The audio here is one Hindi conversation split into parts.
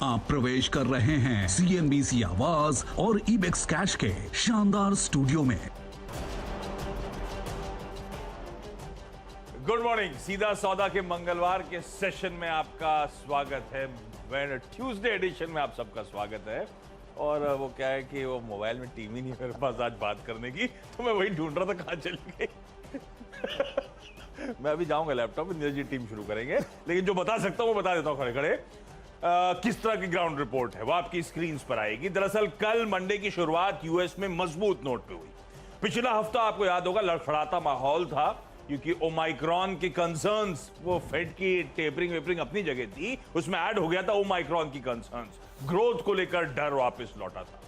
आप प्रवेश कर रहे हैं CNBC आवाज और इबेक्स कैश के शानदार स्टूडियो में। Good morning. सीधा सौदा के मंगलवार के सेशन में आपका स्वागत है। ट्यूसडे एडिशन में आप सबका स्वागत है। और वो क्या है कि वो मोबाइल में टीवी नहीं मेरे पास आज बात करने की, तो मैं वही ढूंढ रहा था कहाँ चली गई। मैं अभी जाऊंगा लैपटॉप में, नीरज जी टीम शुरू करेंगे, लेकिन जो बता सकता हूं वो बता देता हूं खड़े खड़े। किस तरह की ग्राउंड रिपोर्ट है वो आपकी स्क्रीन पर आएगी। दरअसल कल मंडे की शुरुआत यूएस में मजबूत नोट पे हुई। पिछला हफ्ता आपको याद होगा लड़खड़ाता माहौल था, क्योंकि ओमाइक्रॉन के कंसर्न्स, वो फेड की टेपरिंग वेपरिंग अपनी जगह थी, उसमें ऐड हो गया था ओमाइक्रॉन की कंसर्न्स। ग्रोथ को लेकर डर वापस लौटा था।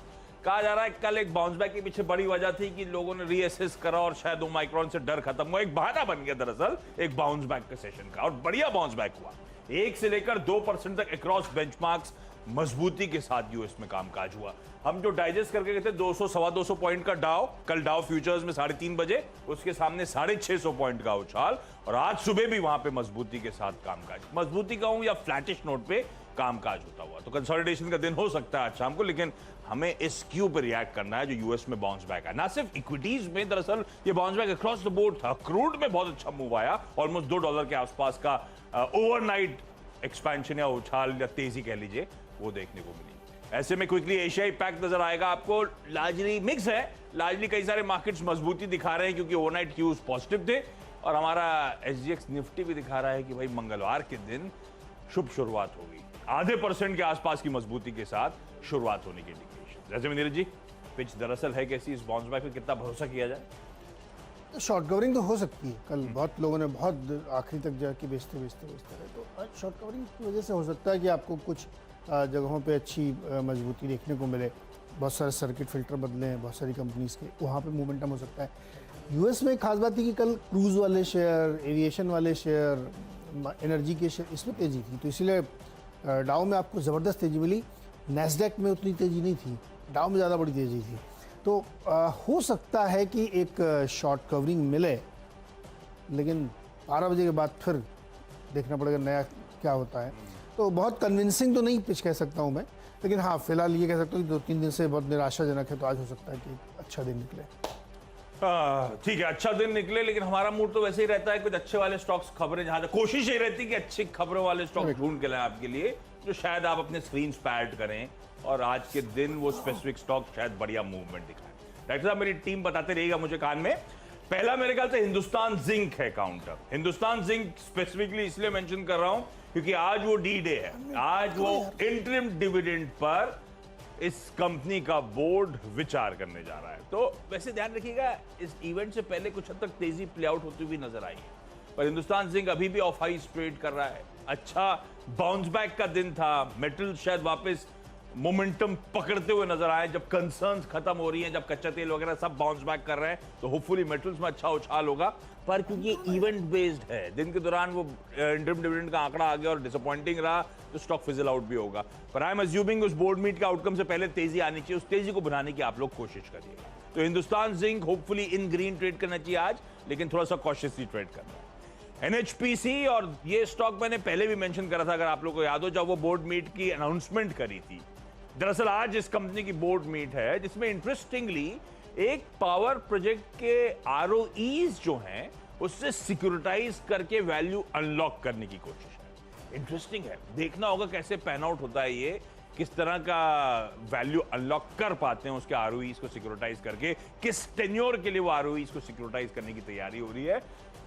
कहा जा रहा है कल एक बाउंस बैक के पीछे बड़ी वजह थी कि लोगों ने रीअसेस करा और शायद ओमाइक्रॉन से डर खत्म हुआ। एक बहाना बन गया दरअसल एक बाउंस बैक के सेशन का, और बढ़िया बाउंस बैक हुआ। 1 से लेकर 2% तक अक्रॉस बेंचमार्क्स मजबूती के साथ यूएस में कामकाज हुआ। हम जो डाइजेस्ट करके गए थे 200 सवा 200 पॉइंट का डाउ, कल डाउ फ्यूचर्स में 3:30 बजे उसके सामने 650 पॉइंट का उछाल, और आज सुबह भी वहां पे मजबूती के साथ कामकाज। मजबूती कहूं या फ्लैटिश नोट पे कामकाज होता हुआ। तो कंसोलिडेशन का दिन हो सकता है आज शाम को, लेकिन हमें इस क्यू पर रिएक्ट करना है जो यूएस में बाउंस बैक है। ना सिर्फ इक्विटीज में, दरअसल ये bounce back across the board था। क्रूड में बहुत अच्छा मूव आया, ऑलमोस्ट $2 के आसपास का ओवरनाइट एक्सपेंशन या उछाल या तेजी कह लीजिए, वो देखने को मिली। ऐसे में क्विकली एशियाई पैक नजर आएगा आपको। लार्जली मिक्स है, लार्जली कई सारे मार्केट्स मजबूती दिखा रहे हैं क्योंकि ओवरनाइट क्यूज पॉजिटिव थे, और हमारा SGX निफ्टी भी दिखा रहा है कि भाई मंगलवार के दिन शुभ शुरुआत होगी। आधे % के आसपास की मजबूती के साथ शुरुआत होने की इंडिकेशन। जैसे में नीरज जी, पिच दरअसल है कैसी, इस बाउंस बैक पे कितना भरोसा किया जाए? शॉर्ट कवरिंग तो हो सकती है। कल बहुत लोगों ने बहुत आखिरी तक जाके बेचते रहे, तो आज शॉर्ट कवरिंग की वजह से हो सकता है कि आपको कुछ जगहों पे अच्छी मजबूती देखने को मिले। बहुत सारे सर्किट फिल्टर बदले हैं बहुत सारी कंपनीज़ के, वहाँ पे मोमेंटम हो सकता है। यूएस में खास बात थी कि कल क्रूज़ वाले शेयर, एविएशन वाले शेयर, एनर्जी के शेयर, इसमें तेज़ी थी, तो इसीलिए डाउ में आपको ज़बरदस्त तेज़ी मिली। नैस्डैक में उतनी तेज़ी नहीं थी, डाउ में ज़्यादा बड़ी तेज़ी थी। तो हो सकता है कि एक शॉर्ट कवरिंग मिले, लेकिन 12 बजे के बाद फिर देखना पड़ेगा नया क्या होता है। तो बहुत कन्विंसिंग तो नहीं पिच कह सकता हूँ मैं, लेकिन हाँ फिलहाल ये कह सकता हूँ कि 2-3 दिन से बहुत निराशाजनक है। तो आज हो सकता है कि अच्छा दिन निकले। ठीक है, अच्छा दिन निकले, लेकिन हमारा मूड तो वैसे ही रहता है कुछ अच्छे वाले स्टॉक्स, खबरें, जहां तक कोशिश ये रहती है कि अच्छी खबरों वाले स्टॉक्स ढूंढ के लाएं आपके लिए, जो शायद आप अपने स्क्रीन पे ऐड करें, और आज के दिन वो स्पेसिफिक स्टॉक शायद बढ़िया मूवमेंट दिखाएं। डॉक्टर साहब, मेरी टीम बताते रहेगा मुझे कान में। पहला मेरे ख्याल से हिंदुस्तान जिंक है काउंटर। हिंदुस्तान जिंक स्पेसिफिकली इसलिए मेंशन कर रहा हूं क्योंकि आज वो डी डे है। आज वो इंटरिम डिविडेंड पर इस कंपनी का बोर्ड विचार करने जा रहा है। तो वैसे ध्यान रखिएगा, इस इवेंट से पहले कुछ हद तक तेजी प्ले आउट होती हुई नजर आई है, पर हिंदुस्तान जिंक अभी भी ऑफ हाई ट्रेड कर रहा है। अच्छा बाउंस बैक का दिन था, मेटल शायद वापस मोमेंटम पकड़ते हुए नजर आए। जब कंसर्न्स खत्म हो रही हैं, जब कच्चा तेल वगैरह सब बाउंस बैक कर रहे हैं, तो होपफुली मेटल्स में अच्छा उछाल होगा। पर क्योंकि इवेंट बेस्ड है, दिन के दौरान वो इंटरिम डिविडेंड का आंकड़ा आ गया और डिसअपॉइंटिंग रहा, तो स्टॉक फिजल आउट भी होगा। पर आई एम अज्यूमिंग उस बोर्ड मीट के आउटकम से पहले तेजी आनी चाहिए, उस तेजी को बनाने की आप लोग कोशिश करिएगा। तो हिंदुस्तान जिंक होपफुली इन ग्रीन ट्रेड करना चाहिए आज, लेकिन थोड़ा सा कॉशियसली ट्रेड करना है। NHPC, और ये स्टॉक मैंने पहले भी मेंशन करा था, अगर आप लोगों को याद हो, जब वो बोर्ड मीट की अनाउंसमेंट करी थी। दरअसल आज इस कंपनी की बोर्ड मीट है, जिसमें इंटरेस्टिंगली एक पावर प्रोजेक्ट के ROEs जो हैं उससे सिक्योरिटाइज करके वैल्यू अनलॉक करने की कोशिश है। इंटरेस्टिंग है, देखना होगा कैसे पैन आउट होता है ये, किस तरह का वैल्यू अनलॉक कर पाते हैं उसके ROEs को सिक्योरिटाइज करके, किस टेन्योर के लिए वो ROEs को सिक्योरिटाइज करने की तैयारी हो रही है।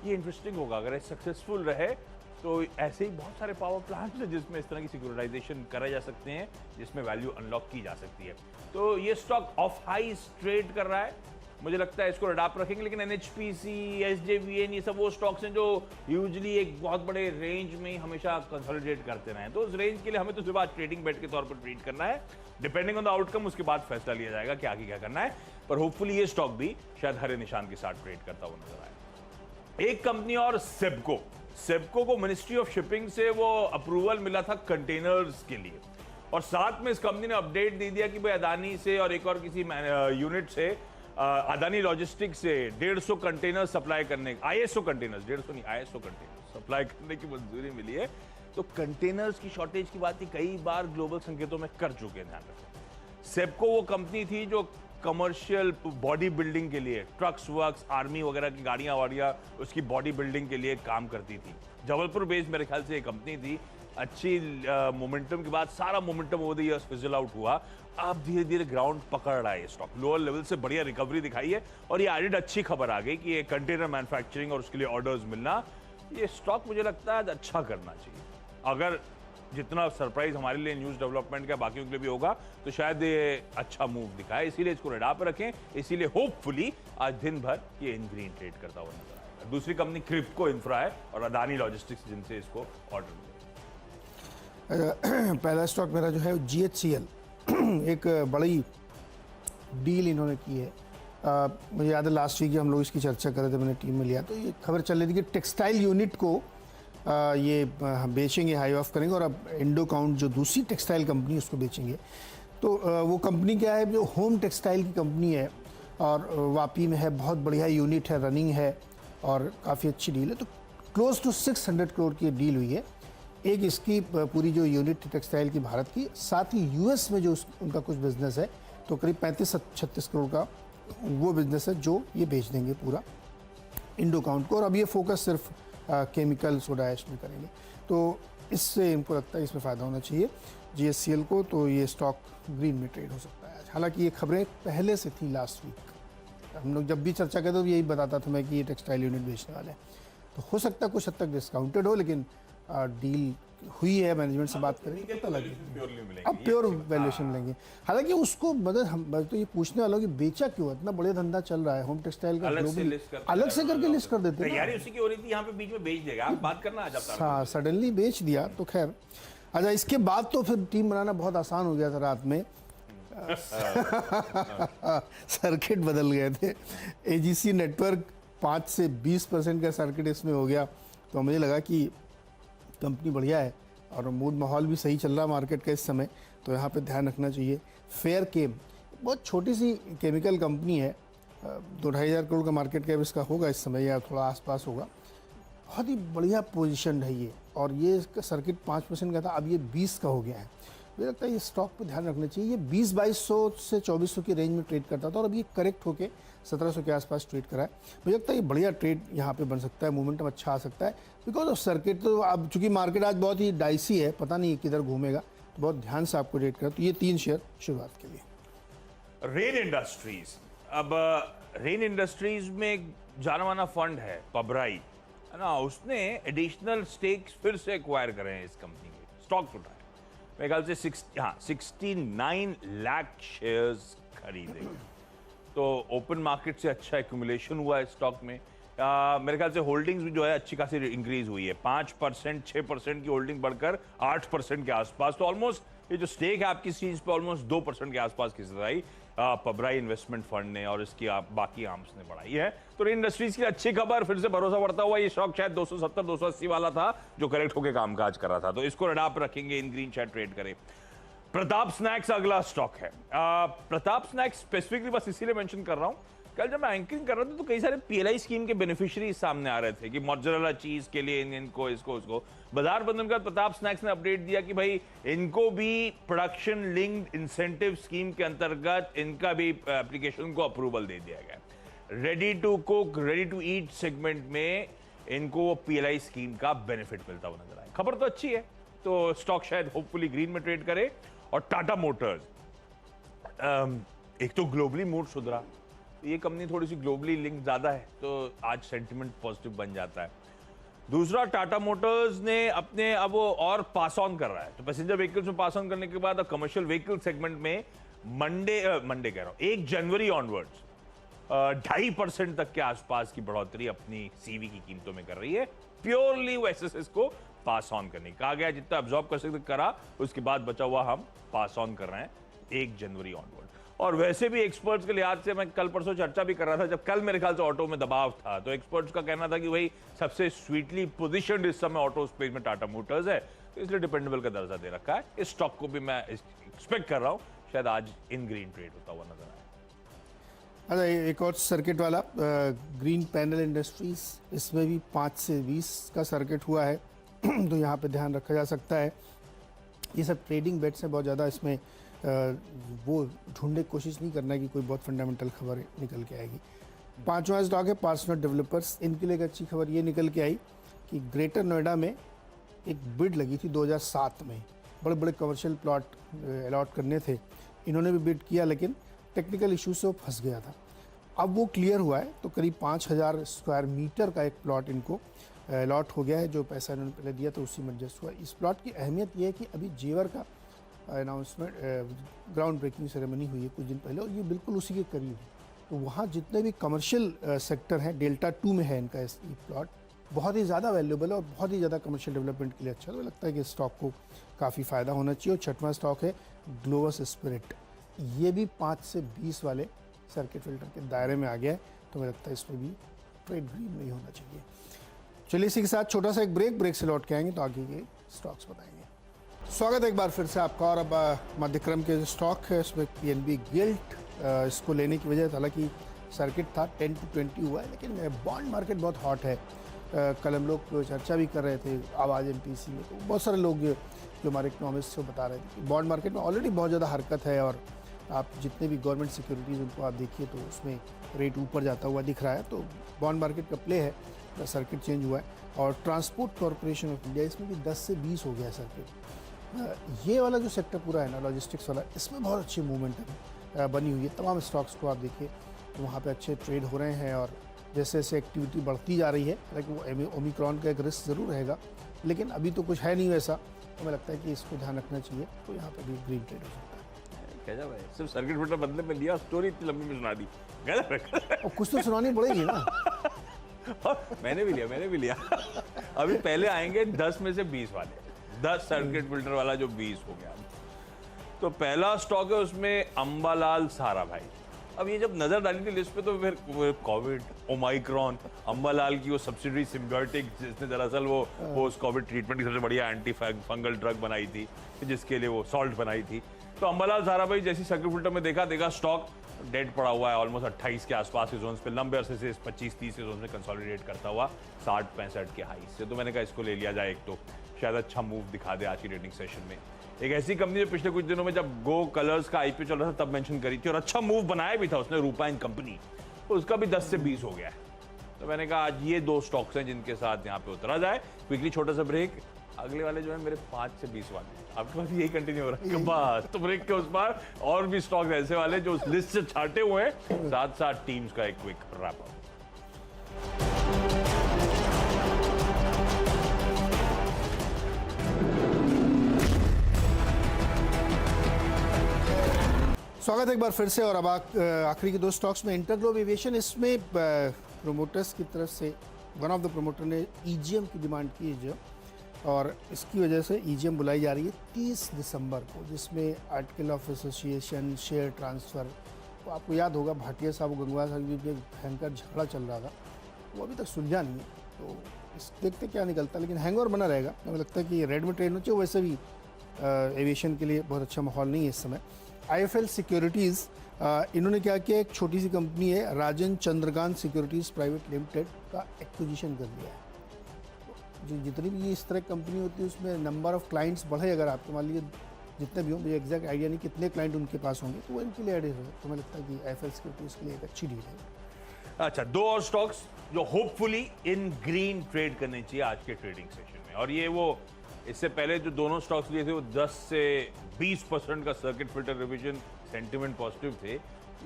ये इंटरेस्टिंग होगा अगर ये सक्सेसफुल रहे। तो ऐसे ही बहुत सारे पावर प्लांट्स हैं जिसमें इस तरह की सिक्योरिटाइजेशन करे जा सकते हैं, जिसमें वैल्यू अनलॉक की जा सकती है। तो ये स्टॉक ऑफ हाई ट्रेड कर रहा है, मुझे लगता है इसको अडॉप्ट रखेंगे। लेकिन NHPC, SJVN, ये सब वो स्टॉक्स हैं जो यूजुअली एक बहुत बड़े रेंज में हमेशा कंसोलिडेट करते रहे हैं। तो उस रेंज के लिए हमें तो सिर्फ आज ट्रेडिंग बेट के तौर पर ट्रेड करना है। डिपेंडिंग ऑन द आउटकम उसके बाद फैसला लिया जाएगा कि आगे क्या करना है। पर होपफुली ये स्टॉक भी शायद हरे निशान के साथ ट्रेड करता हुआ नजर आए। एक कंपनी और सेबको को मिनिस्ट्री ऑफ शिपिंग से वो अप्रूवल मिला था कंटेनर्स के लिए, और साथ में इस कंपनी ने अपडेट दे दिया कि भाई अदानी से और एक और किसी यूनिट से, अदानी लॉजिस्टिक्स से 150 कंटेनर सप्लाई करने, ISO कंटेनर्स, 150 नहीं ISO कंटेनर सप्लाई करने की मंजूरी मिली है। तो कंटेनर्स की शॉर्टेज की बात ही कई बार ग्लोबल संकेतों में कर चुके हैं, ध्यान रखें। सेप्को वो कंपनी थी जो कमर्शियल बॉडी बिल्डिंग के लिए ट्रक्स वर्क्स, आर्मी वगैरह की गाड़ियां वाड़ियां उसकी बॉडी बिल्डिंग के लिए काम करती थी। जबलपुर बेस्ड मेरे ख्याल से एक कंपनी थी। अच्छी मोमेंटम के बाद सारा momentum over the years fizzle out हुआ। अब धीरे धीरे ग्राउंड पकड़ रहा है स्टॉक, लोअर लेवल से बढ़िया रिकवरी दिखाई है और ये एडेड अच्छी खबर आ गई कि ये कंटेनर मैन्युफैक्चरिंग और उसके लिए ऑर्डर्स मिलना, ये स्टॉक मुझे लगता है अच्छा करना चाहिए। अगर जितना सरप्राइज हमारे लिए न्यूज डेवलपमेंट का बाकियों के लिए भी होगा तो शायद ये अच्छा मूव दिखाए, इसीलिए इसको रेडा पर रखें। इसीलिए होपफुली आज दिन भर ये इन ग्रीन ट्रेड करता हुआ नजर आएगा। दूसरी कंपनी क्रिप्को इंफ्रा है और अदानी लॉजिस्टिक्स जिनसे इसको ऑर्डर मिले। पहला स्टॉक मेरा जो है GHCL एक बड़ी डील इन्होंने की है। मुझे याद है लास्ट वीक हम लोग इसकी चर्चा कर रहे थे, मैंने टीम में लिया तो ये खबर चल रही थी कि टेक्सटाइल यूनिट को ये बेचेंगे, हाई ऑफ करेंगे और अब इंडो काउंट जो दूसरी टेक्सटाइल कंपनी उसको बेचेंगे। तो वो कंपनी क्या है, जो होम टेक्सटाइल की कंपनी है और वापी में है, बहुत बढ़िया यूनिट है, रनिंग है और काफ़ी अच्छी डील है। तो क्लोज टू 600 करोड़ की डील हुई है। एक इसकी पूरी जो यूनिट टेक्सटाइल की भारत की, साथ ही US में जो उनका कुछ बिजनेस है तो करीब 35-36 करोड़ का वो बिजनेस है जो ये बेच देंगे पूरा इंडो काउंट को। और अब ये फोकस सिर्फ केमिकल सोडा ऐश में करेंगे, तो इससे इनको लगता है इसमें फ़ायदा होना चाहिए GHCL को। तो ये स्टॉक ग्रीन में ट्रेड हो सकता है। हालांकि ये खबरें पहले से थी लास्ट वीक, हम लोग जब भी चर्चा करते तो यही बताता था मैं कि ये टेक्सटाइल यूनिट बेचने वाले हैं। तो हो सकता है कुछ हद तक डिस्काउंटेड हो, लेकिन डील हुई है, मैनेजमेंट से बात करेंगे पता लगेगा, अब प्योर वैल्यूएशन लेंगे। हालांकि उसको मतलब हम तो ये पूछने वाला हूँ कि बेचा क्यों, इतना बढ़िया धंधा चल रहा है होम टेक्सटाइल का, अलग से करके लिस्ट कर देते हैं। यार उसी की हो रही थी, यहाँ पे बीच में बेच देगा, आप बात करना आज आप। हाँ, सडनली बेच दिया तो खैर। अच्छा, इसके बाद तो फिर टीम बनाना बहुत आसान हो गया था रात में। सर्किट बदल गए थे। AGC नेटवर्क 5 से 20% का सर्किट इसमें हो गया, तो मुझे लगा कि कंपनी बढ़िया है और मूड माहौल भी सही चल रहा है मार्केट का इस समय, तो यहाँ पे ध्यान रखना चाहिए। फेयर केम बहुत छोटी सी केमिकल कंपनी है, 2-2.5 हज़ार करोड़ का मार्केट कैप इसका होगा इस समय या थोड़ा आसपास होगा। बहुत ही बढ़िया पोजीशन है ये, और ये इसका सर्किट 5% का था, अब ये 20 का हो गया है। मुझे लगता है ये स्टॉक पे ध्यान रखना चाहिए। ये 20-2200 से 2400 की रेंज में ट्रेड करता था और अब ये करेक्ट होके 1700 के आसपास ट्रेड करा है। मुझे लगता है ये बढ़िया ट्रेड यहाँ पे बन सकता है, मोमेंटम अच्छा आ सकता है बिकॉज ऑफ सर्किट। तो अब चूंकि मार्केट आज बहुत ही डाइसी है, पता नहीं किधर घूमेगा, तो बहुत ध्यान से आपको ट्रेड करा। तो ये 3 शेयर शुरुआत के लिए। रेन इंडस्ट्रीज, अब रेन इंडस्ट्रीज में एक जाना माना फंड है पबराई, है ना, उसने एडिशनल स्टेक्स फिर से एक्वायर करे हैं इस कंपनी के, स्टॉक्स उठाए मेरे ख्याल से 69 लाख शेयर्स खरीदे। तो ओपन मार्केट से अच्छा एक्यूमुलेशन हुआ है स्टॉक में। मेरे ख्याल से होल्डिंग्स भी जो है अच्छी खासी इंक्रीज हुई है, 5%, 6% की होल्डिंग बढ़कर 8% के आसपास। तो ऑलमोस्ट ये जो स्टेक है आपकी चीज पे ऑलमोस्ट 2% के आसपास की सदाई पबराई इन्वेस्टमेंट फंड ने और इसकी बाकी आर्म्स ने बढ़ाई है। तो रेन इंडस्ट्रीज की अच्छी खबर, फिर से भरोसा बढ़ता हुआ। ये स्टॉक शायद 270-280 वाला था जो करेक्ट होकर कामकाज कर रहा था, तो इसको रेडा पे रखेंगे, इन ग्रीन शायद ट्रेड करें। प्रताप स्नैक्स अगला स्टॉक है। प्रताप स्नैक्स स्पेसिफिकली बस इसीलिए मेंशन कर रहा हूं, कल जब मैं एंकरिंग कर रहा था तो कई सारे PLI स्कीम के बेनिफिशियरी सामने आ रहे थे कि मोज़रेला चीज के लिए इनको इसको उसको। बाजार बंधन का प्रताप स्नैक्स ने अपडेट दिया कि भाई इनको भी प्रोडक्शन लिंक्ड इंसेंटिव स्कीम के अंतर्गत इनका भी एप्लीकेशन को अप्रूवल दे दिया गया। Ready to cook, ready to eat segment में इनको वो PLI स्कीम का बेनिफिट मिलता हुआ नजर आया। खबर तो अच्छी है, तो स्टॉक शायद होपफुली ग्रीन में ट्रेड करे। और टाटा मोटर्स, एक तो ग्लोबली मूड सुधरा, ये कंपनी थोड़ी सी ग्लोबली लिंक ज्यादा है तो आज सेंटिमेंट पॉजिटिव बन जाता है। दूसरा, टाटा मोटर्स ने अपने अब वो और पास ऑन कर रहा है, तो पैसेंजर व्हीकल्स में पास ऑन करने के बाद कमर्शियल व्हीकल सेगमेंट में मंडे कह रहा हूं 1 जनवरी ऑनवर्ड्स 2.5% तक के आसपास की बढ़ोतरी अपनी CV की कीमतों में कर रही है। प्योरली वो SSS को पास ऑन करने कहा गया, जितना अब्सॉर्ब कर सकते करा, उसके बाद बचा हुआ हम पास ऑन कर रहे हैं 1 जनवरी ऑनवर्ड। और वैसे भी एक्सपर्ट्स के लिहाज से मैं कल परसों चर्चा भी कर रहा था, जब कल मेरे ख्याल से ऑटो में दबाव था, तो एक्सपर्ट्स का कहना था कि भाई सबसे स्वीटली पोजीशनड इस समय ऑटो स्पेस में टाटा मोटर्स है, तो इसलिए डिपेंडेबल का दर्जा दे रखा है। इस स्टॉक को भी मैं एक्सपेक्ट कर रहा हूं शायद आज इन ग्रीन ट्रेड होता हुआ नजर आए। अच्छा, एक और सर्किट वाला ग्रीन पैनल इंडस्ट्रीज, इसमें भी 5 से 20 का सर्किट हुआ है। तो यहाँ पे ध्यान रखा जा सकता है। ये सब ट्रेडिंग बेट्स हैं, बहुत ज़्यादा इसमें वो ढूंढने की कोशिश नहीं करना है कि कोई बहुत फंडामेंटल खबर निकल के आएगी। पांचवा स्टॉक है पार्सनर डेवलपर्स। इनके लिए एक अच्छी खबर ये निकल के आई कि ग्रेटर नोएडा में एक बिड लगी थी 2007 में, बड़े बड़े कमर्शियल प्लॉट अलॉट करने थे, इन्होंने भी बिड किया लेकिन टेक्निकल इशू से वो फंस गया था। अब वो क्लियर हुआ है तो करीब 5000 स्क्वायर मीटर का एक प्लॉट इनको अलॉट हो गया है। जो पैसा इन्होंने पहले दिया था उसी में एडजस्ट हुआ। इस प्लॉट की अहमियत ये है कि अभी जेवर का अनाउंसमेंट ग्राउंड ब्रेकिंग सेरेमनी हुई है कुछ दिन पहले और ये बिल्कुल उसी के करीब है। तो वहाँ जितने भी कमर्शियल सेक्टर हैं, डेल्टा 2 में है इनका ये प्लॉट, बहुत ही ज़्यादा वैल्यूबल है और बहुत ही ज़्यादा कमर्शियल डेवलपमेंट के लिए अच्छा। तो लगता है कि स्टॉक को काफ़ी फ़ायदा होना चाहिए। और छठवां स्टॉक है ग्लोबस स्पिरिट। ये भी 5 से 20 वाले सर्किट फिल्टर के दायरे में आ गया है, तो मुझे लगता है इसमें भी ट्रेड ग्रीन में ही होना चाहिए। चलिए इसी के साथ छोटा सा एक ब्रेक से लौट के आएंगे तो आगे के स्टॉक्स बताएंगे। स्वागत है एक बार फिर से आपका। और अब मध्यक्रम के जो स्टॉक है उसमें पीएनबी गिल्ट, इसको लेने की वजह, हालांकि सर्किट था 10 to 20 हुआ है लेकिन बॉन्ड मार्केट बहुत हॉट है। कल हम लोग चर्चा भी कर रहे थे आवाज़ एमपीसी में, तो बहुत सारे लोग जो हमारे इकोनॉमिस्ट से बता रहे थे कि बॉन्ड मार्केट में ऑलरेडी बहुत ज़्यादा हरकत है और आप जितने भी गवर्नमेंट सिक्योरिटीज़ उनको आप देखिए तो उसमें रेट ऊपर जाता हुआ दिख रहा है। तो बॉन्ड मार्केट का प्ले है, सर्किट चेंज हुआ है। और ट्रांसपोर्ट कॉरपोरेशन ऑफ इंडिया, इसमें भी 10 से 20 हो गया है सर्किट। ये वाला जो सेक्टर पूरा है ना, लॉजिस्टिक्स वाला, इसमें बहुत अच्छी मूवमेंट बनी हुई है। तमाम स्टॉक्स को आप देखिए तो वहाँ पे अच्छे ट्रेड हो रहे हैं और जैसे जैसे एक्टिविटी बढ़ती जा रही है, लेकिन वो ओमिक्रॉन का एक रिस्क ज़रूर रहेगा, लेकिन अभी तो कुछ है नहीं वैसा। तो मुझे लगता है कि इसको ध्यान रखना चाहिए। तो यहाँ पे भी ग्रीन ट्रेड हो सकता है। क्या भाई, सिर्फ सर्किट फिल्टर बदले में लिया, स्टोरी इतनी लंबी में सुना दी। और कुछ तो सुनानी पड़ेगी ना। मैंने भी लिया। अभी पहले आएंगे 10 में से 20 वाले, 10 सर्किट फिल्टर वाला जो 20 हो गया। तो पहला स्टॉक है उसमें अंबालाल साराभाई। अब ये जब नजर डाली थी लिस्ट पे तो फिर कोविड, ओमाइक्रॉन, अंबालाल की वो सब्सिडरी सिम्बायोटिक जिसने दरअसल वो पोस्ट कोविड ट्रीटमेंट की सबसे बढ़िया एंटी फंगल ड्रग बनाई थी, जिसके लिए वो सॉल्ट बनाई थी। तो अंबालाल साराभाई जैसी सर्किट फिल्टर में देखा स्टॉक डेड पड़ा हुआ है, ऑलमोस्ट 28 के आसपास के जोन पे, लंबे अरसे से 25-30 के जोन में कंसोलिडेट करता हुआ 60-65 के हाई से। तो मैंने कहा इसको ले लिया जाए, एक तो शायद अच्छा मूव दिखा दे आज की ट्रेडिंग सेशन में। एक ऐसी कंपनी जो पिछले कुछ दिनों में जब गो कलर्स का आईपीओ चल रहा था तब मेंशन करी थी और अच्छा मूव बनाया भी था उसने, रूपाइन कंपनी, तो उसका भी 10 से 20 हो गया है। तो मैंने कहा आज ये 2 स्टॉक्स हैं जिनके साथ यहाँ पे उतरा जाए। क्विकली छोटा सा ब्रेक, अगले वाले जो है मेरे 5 से 20 वाले, आपके पास यही कंटिन्यू हो रहा है बस। तो ब्रेक के उस पार और भी स्टॉक्स ऐसे वाले जो उस लिस्ट से छाटे हुए हैं, साथ साथ टीम्स का एक क्विक रैप अप। स्वागत है एक बार फिर से। और अब आखिरी के 2 स्टॉक्स में इंटरग्लोब एविएशन, इसमें प्रोमोटर्स की तरफ से वन ऑफ द प्रोमोटर ने ईजीएम की डिमांड की है, और इसकी वजह से ईजीएम बुलाई जा रही है 30 दिसंबर को, जिसमें article of association, share transfer, तो आपको याद होगा भाटिया साहब और गंगवार साहब के भयंकर झगड़ा चल रहा था, वो अभी तक सुलझा नहीं है। तो इस देखते क्या निकलता है, लेकिन हैंगओवर बना रहेगा। मुझे लगता है कि रेड में ट्रेड होनी चाहिए। वैसे भी एविएशन के लिए बहुत अच्छा माहौल नहीं है इस समय। आईएफएल सिक्योरिटीज़, इन्होंने क्या किया, एक छोटी सी कंपनी है राजन चंद्रकांत सिक्योरिटीज़ प्राइवेट लिमिटेड का एक्विजिशन कर लिया है। जो जितनी भी इस तरह कंपनी होती है उसमें नंबर ऑफ क्लाइंट्स बढ़े, अगर आपको मान लीजिए जितने भी हों, मुझे एग्जैक्ट आइडिया नहीं कितने क्लाइंट उनके पास होंगे, तो वो इनके लिए एडेड है। तो मुझे लगता है कि आईएफएल सिक्योरिटीज़ के लिए एक अच्छी डील है। अच्छा, 2 और स्टॉक्स जो होपफुली इन ग्रीन ट्रेड करने चाहिए आज के ट्रेडिंग सेशन में, और ये वो इससे पहले जो दोनों स्टॉक्स लिए थे वो 10 से 20% का circuit filter revision sentiment positive थे।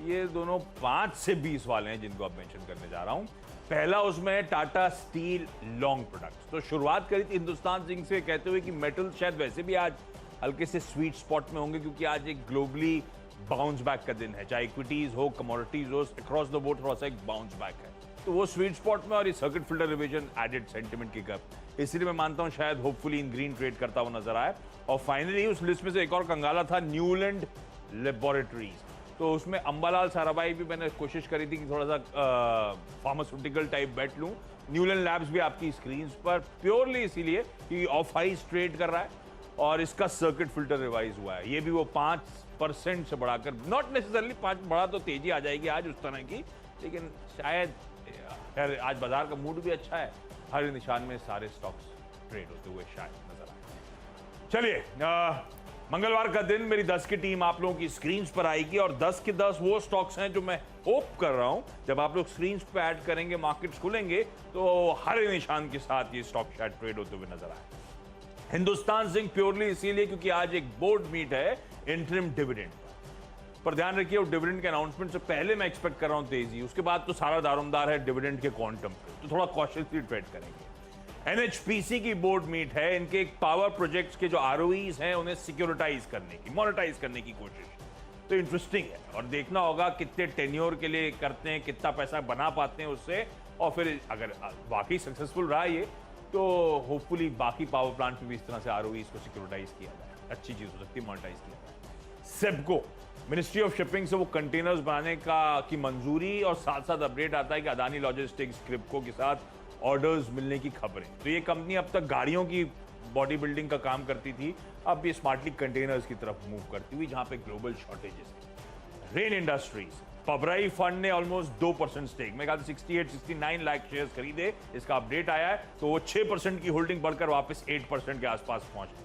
ये दोनों 5 से 20 वाले हैं जिनको अब मेंशन करने जा रहा हूं। पहला उसमें है टाटा स्टील लॉन्ग प्रोडक्ट्स। तो शुरुआत करी थी हिंदुस्तान जिंक से कहते हुए कि मेटल शायद वैसे भी आज हल्के से स्वीट स्पॉट में होंगे, क्योंकि आज एक ग्लोबली बाउंस बैक का दिन है, चाहे इक्विटीज हो, कमोडिटीज हो, अक्रॉस द बोर्ड थोड़ा सा एक बाउंस बैक है। तो वो स्वीट स्पॉट में और ये circuit filter revision added sentiment की कप, इसलिए मैं मानता हूं शायद होपफुली इन ग्रीन ट्रेड करता हुआ नजर आए। और फाइनली उस लिस्ट में से एक और कंगाला था न्यूलैंड लेबोरेटरीज। तो उसमें अंबालाल साराभाई भी मैंने कोशिश करी थी कि थोड़ा सा फार्मास्यूटिकल टाइप बेट लूं। न्यूलैंड लैब्स भी आपकी स्क्रीन पर प्योरली इसीलिए कि ऑफ हाइस ट्रेड कर रहा है और इसका सर्किट फिल्टर रिवाइज हुआ है। ये भी वो 5% से बढ़ाकर, नॉट नेसेसरली 5 बढ़ा तो तेजी आ जाएगी आज उस तरह की, लेकिन शायद आज बाजार का मूड भी अच्छा है, हर निशान में सारे स्टॉक्स ट्रेड होते हुए शायद नजर आए। चलिए, मंगलवार का दिन मेरी 10 की टीम आप लोगों की स्क्रीन पर आएगी और 10 के 10 वो स्टॉक्स हैं जो मैं होप कर रहा हूं जब आप लोग स्क्रीन पे ऐड करेंगे, मार्केट्स खुलेंगे तो हरे निशान के साथ ये स्टॉक शायद ट्रेड होते हुए नजर आए। हिंदुस्तान जिंक प्योरली इसीलिए क्योंकि आज एक बोर्ड मीट है इंटरिम डिविडेंड पर ध्यान रखिए, और डिविडेंड के अनाउंसमेंट से पहले मैं एक्सपेक्ट कर रहा हूं तेजी, उसके बाद तो सारा दारोमदार है डिविडेंड के क्वांटम पे, तो थोड़ा कॉशियसली ट्रेड करेंगे। एनएचपीसी की बोर्ड मीट है, इनके एक पावर प्रोजेक्ट्स के जो आरओईज हैं उन्हें सिक्योरिटाइज करने की, मोनेटाइज करने की कोशिश, तो इंटरेस्टिंग है और देखना होगा कितने टेन्योर के लिए करते हैं, कितना पैसा बना पाते हैं उससे, और फिर अगर वाकई सक्सेसफुल रहा ये तो होपफुली बाकी पावर प्लांट पे भी इस तरह से आरओईज को सिक्योरिटाइज किया जाए, अच्छी चीज हो सकती है, मोनेटाइज किया जाए। सेबको मिनिस्ट्री ऑफ शिपिंग से वो कंटेनर्स बनाने की मंजूरी और साथ साथ अपडेट आता है कि अदानी लॉजिस्टिक्स क्रिप्को के साथ ऑर्डर्स मिलने की खबरें। तो ये कंपनी अब तक गाड़ियों की बॉडी बिल्डिंग का काम करती थी, अब ये स्मार्टली कंटेनर्स की तरफ मूव करती हुई, जहां पे ग्लोबल शॉर्टेजेस है। रेन इंडस्ट्रीज पबराई फंड ने ऑलमोस्ट 2% स्टेक, मैं कहता 68-69 लाख शेयर्स खरीदे, इसका अपडेट आया है तो वो 6% की होल्डिंग बढ़कर वापस 8% के आसपास पहुंच गई।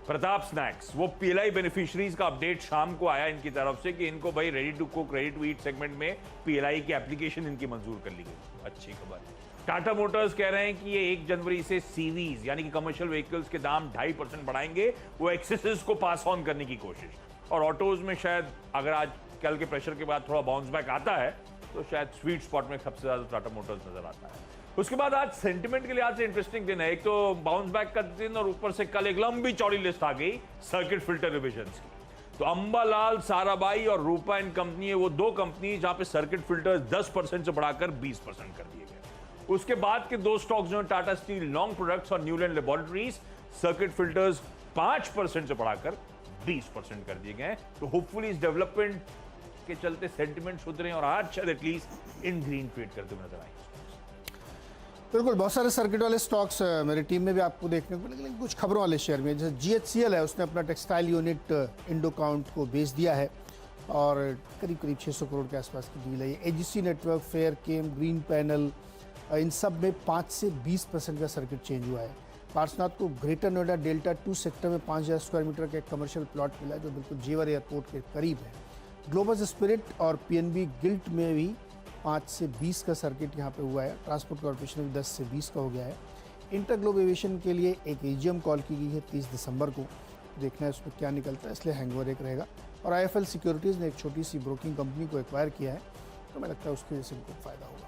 प्रताप स्नैक्स, वो पीएलआई बेनिफिशियरीज का अपडेट शाम को आया इनकी तरफ से कि इनको भाई ready to cook, ready to eat segment में पीएलआई की एप्लीकेशन इनकी मंजूर कर ली गई, अच्छी खबर है। टाटा मोटर्स कह रहे हैं कि ये 1 जनवरी से सीवीज यानी कि कमर्शियल व्हीकल्स के दाम 2.5% बढ़ाएंगे, वो एक्सेसेस को पास ऑन करने की कोशिश। और ऑटोज में शायद अगर आज कल के प्रेशर के बाद थोड़ा बाउंस बैक आता है तो शायद स्वीट स्पॉट में सबसे ज्यादा टाटा मोटर्स नजर आता है। उसके बाद आज सेंटिमेंट के लिहाज से इंटरेस्टिंग दिन है, एक तो बाउंस बैक का दिन और ऊपर से कल एक लंबी चौड़ी लिस्ट आ गई सर्किट फिल्टर रिविजन्स की। तो अंबालाल, साराभाई और रूपा इन कंपनी है वो 2 कंपनी जहां पे सर्किट फिल्टर्स 10% से बढ़ाकर 20% कर दिए गए। उसके बाद के 2 स्टॉक्स जो टाटा स्टील लॉन्ग प्रोडक्ट्स और न्यूलैंड लेबोरेटरीज, सर्किट फिल्टर्स 5% से बढ़ाकर 20% कर दिए गए। तो होपफुली इस डेवलपमेंट के चलते सेंटिमेंट सुधरे और आज शायद एटलीस्ट इन ग्रीन ट्रेड करते हुए नजर आए। बिल्कुल, बहुत सारे सर्किट वाले स्टॉक्स मेरी टीम में भी आपको देखने को मिलेंगे, लेकिन कुछ खबरों वाले शेयर में, जैसे जीएचसीएल है, उसने अपना टेक्सटाइल यूनिट इंडो काउंट को बेच दिया है और करीब करीब 600 करोड़ के आसपास की डील है। ये एजीसी नेटवर्क, फेयर केम, ग्रीन पैनल, इन सब में 5 से 20% का सर्किट चेंज हुआ है। पार्सनाथ को ग्रेटर नोएडा डेल्टा 2 सेक्टर में 5000 स्क्वायर मीटर का एक कमर्शियल प्लॉट मिला है जो बिल्कुल जेवर एयरपोर्ट के करीब है। ग्लोबल स्पिरिट और पीएनबी गिल्ट में भी 5 से 20 का सर्किट यहाँ पे हुआ है। ट्रांसपोर्ट कॉर्पोरेशन में 10 से 20 का हो गया है। इंटरग्लोब एविएशन के लिए एक एजीएम कॉल की गई है 30 दिसंबर को, देखना है उसमें क्या निकलता है, इसलिए हैंगओवर एक रहेगा। और आईएफएल सिक्योरिटीज़ ने एक छोटी सी ब्रोकिंग कंपनी को एक्वायर किया है, तो हमें लगता है उसकी वजह से इनको फायदा होगा।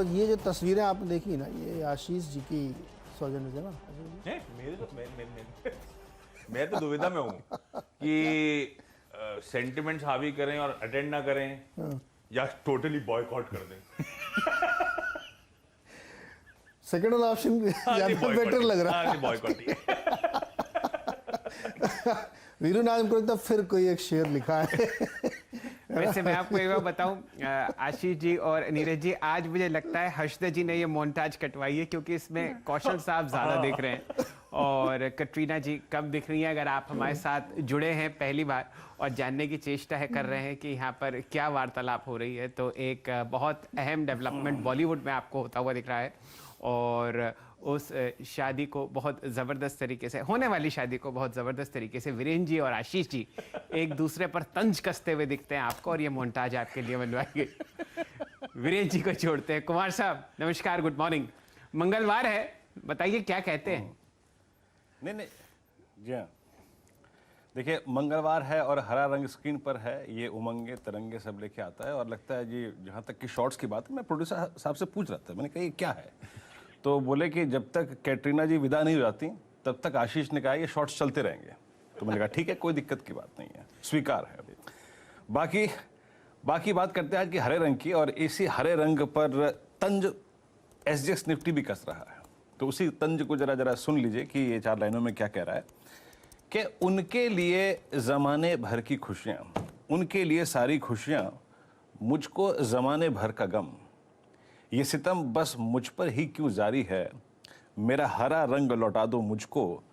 ये जो तस्वीरें आपने देखी ना, ये आशीष जी की सौजन्य से ना। मैं तो दुविधा में हूँ कि सेंटिमेंट्स हावी करें और अटेंड ना करें या टोटली बॉयकॉट कर दें। सेकंड वाला ऑप्शन ज्यादा बेटर लग रहा है। बॉयकॉट ही वीरू नाम को तो फिर कोई एक शेयर लिखा है। वैसे मैं आपको एक बार बताऊं, आशीष जी और नीरज जी, आज मुझे लगता है हर्षद जी ने ये मोन्टाज कटवाई है क्योंकि इसमें कौशल साहब ज्यादा दिख रहे हैं और कटरीना जी कम दिख रही हैं। अगर आप हमारे साथ जुड़े हैं पहली बार और जानने की चेष्टा कर रहे हैं कि यहाँ पर क्या वार्तालाप हो रही है, तो एक बहुत अहम डेवलपमेंट बॉलीवुड में आपको होता हुआ दिख रहा है और उस शादी को बहुत ज़बरदस्त तरीके से, होने वाली शादी को बहुत ज़बरदस्त तरीके से वीरेंद्र जी और आशीष जी एक दूसरे पर तंज कसते हुए दिखते हैं आपको, और ये मोन्टाज आपके लिए बनवाई गई। वीरेंद्र जी को छोड़ते हैं। कुमार साहब नमस्कार, गुड मॉर्निंग। मंगलवार है, बताइए क्या कहते हैं? नहीं जी हाँ, देखिए मंगलवार है और हरा रंग स्क्रीन पर है, ये उमंगे तरंगे सब लेके आता है। और लगता है जी, जहाँ तक कि शॉर्ट्स की बात है, मैं प्रोड्यूसर साहब से पूछ रहा था, मैंने कहा ये क्या है, तो बोले कि जब तक कैटरीना जी विदा नहीं हो जाती तब तक आशीष ने कहा ये शॉर्ट्स चलते रहेंगे। तो मैंने कहा ठीक है, कोई दिक्कत की बात नहीं है, स्वीकार है। बाकी बात करते हैं आज कि हरे रंग की, और इसी हरे रंग पर तंज एसजीएक्स निफ्टी भी कस रहा है। तो उसी तंज को जरा जरा सुन लीजिए कि ये 4 लाइनों में क्या कह रहा है कि उनके लिए ज़माने भर की खुशियाँ, उनके लिए सारी खुशियाँ, मुझको ज़माने भर का गम, ये सितम बस मुझ पर ही क्यों जारी है, मेरा हरा रंग लौटा दो मुझको,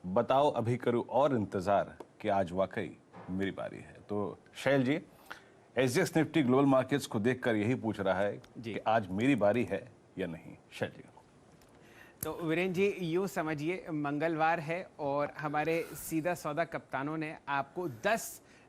बताओ अभी करूँ और इंतज़ार कि आज वाकई मेरी बारी है। तो शैल जी, एसजीएक्स निफ्टी ग्लोबल मार्केट्स को देखकर यही पूछ रहा है कि आज मेरी बारी है या नहीं। शैल जी। तो वीरेंद्र जी, यूँ समझिए मंगलवार है और हमारे सीधा सौदा कप्तानों ने आपको 10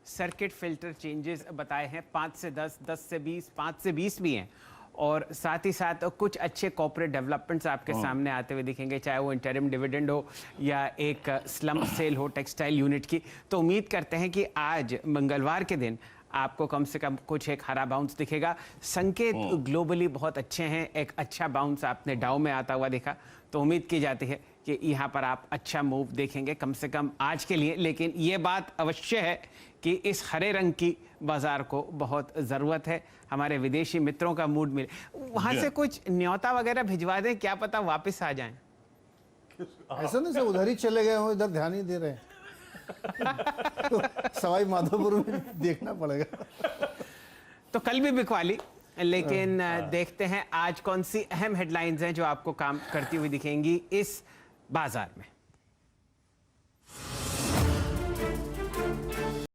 सर्किट फिल्टर चेंजेस बताए हैं, 5 से 10, 10 से 20, 5 से 20 भी हैं, और साथ ही साथ कुछ अच्छे कॉर्पोरेट डेवलपमेंट्स आपके सामने आते हुए दिखेंगे, चाहे वो इंटरिम डिविडेंड हो या एक स्लम सेल हो टेक्सटाइल यूनिट की। तो उम्मीद करते हैं कि आज मंगलवार के दिन आपको कम से कम कुछ एक हरा बाउंस दिखेगा। संकेत ग्लोबली बहुत अच्छे हैं, एक अच्छा बाउंस आपने डाउ में आता हुआ देखा, तो उम्मीद की जाती है कि यहाँ पर आप अच्छा मूव देखेंगे कम से कम आज के लिए। लेकिन ये बात अवश्य है कि इस हरे रंग की बाजार को बहुत ज़रूरत है, हमारे विदेशी मित्रों का मूड मिले, वहाँ से कुछ न्योता वगैरह भिजवा दें, क्या पता वापस आ जाएं। ऐसा नहीं, सब उधर ही चले गए हो, इधर ध्यान ही दे रहे हैं। तो सवाई माधोपुर में देखना पड़ेगा। तो कल भी बिकवाली, लेकिन देखते हैं आज कौन सी अहम हेडलाइंस हैं जो आपको काम करती हुई दिखेंगी इस बाजार में।